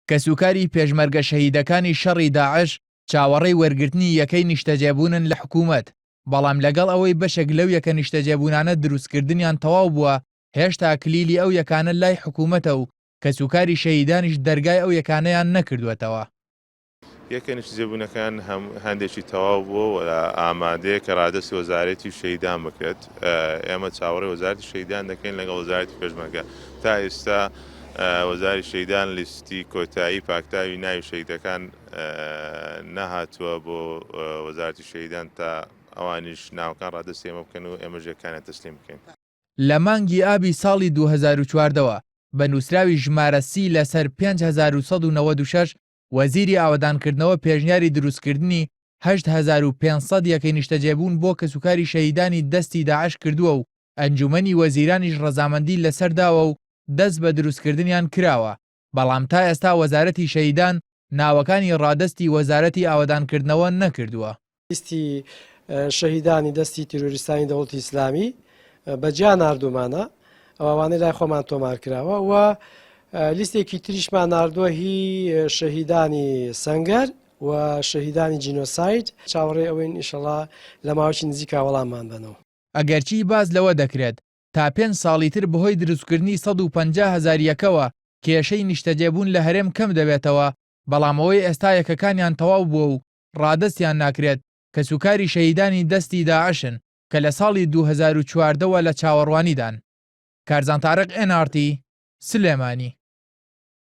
کە سوکاری پێشمەرگە شەهیدەکانی شەڕی داعش چاوەڕێی وەرگرتنی یەکەی نیشتەجێبوونن لە حکوومەت، بەڵام لەگەڵ ئەوەی بەشێک لەو یەکە نیشتەجێبوونانە دروستکردنیان تەواو بووە، هێشتا کلیلی ئەو یەکانە لای حکوومەتە و کە سوکاری شەهیدانیش دەرگای ئەو یەکانەیان نەکردوێتەوە. یەکە نیشتەجێبوونەکان هەندێکی تەواو بووە لە ئامادەیە کە ڕادەستی وەزارەتی شەهیدان بکرێت. ئێمە چاوەڕێی وەزارەتی شەهیدان دەکەین لەگەڵ وەزارەتی پێشمەرگە. تا ئێستا وەزاری شەهیدان لیستی کۆتایی پاکتاوی ناوی شەهیدەکان نەهاتووە بۆ وەزارەتی شەهیدان تا ئەوانیش ناوەکان ڕادەستی ئێمە بکەن و ئێمە ژێرکانیان تەسلیم بکەین. لە مانگی ئابی ساڵی 2014ەوە بە نووسراوی ژمارە سی لەسەر 5196 وەزیری ئاوەدانکردنەوە پێشنیاری دروستکردنی 8500 یەکەی نیشتەجێبوون بۆ کە سوکاری شەهیدانی دەستی داعش کردووە و ئەنجومەنی وەزیرانیش ڕەزامەندی لەسەرداوە و دەست بە دروستکردنیان کراوە، بەڵام تا ئێستا وەزارەتی شەهیدان ناوەکانی ڕادەستی وەزارەتی ئاوەدانکردنەوە نەکردووە. لیستی شەهیدانی دەستی تیرۆریستانی دەوڵەتی ئیسلامی بەجیا ناردومانە، ئەوانەی لای خۆمان تۆمار کراوە و لیستێکی تریشمان ناردووە هی شەهیدانی سەنگەر و شەهیدانی جینۆساید. چاوەڕێ ئەوەین ئیشەڵا لە ماوەی نزیکا وەڵاممان بنەوە. ئەگەرچی باز لەوە دەکرێت تا 5 ساڵی تر بەهۆی دروستکردنی 150,000 یەکەوە کێشەی نیشتەجێبوون لە هەرێم کەم دەبێتەوە، بەڵام ئەوەی ئێستا یەکەکانیان تەواو بووە و ڕادەستیان ناکرێت کە سوکاری شەهیدانی دەستی داعشن کە لە ساڵی 2014ەوە لە چاوەڕوانیدان. کارزان تارق NRT سلێمانی.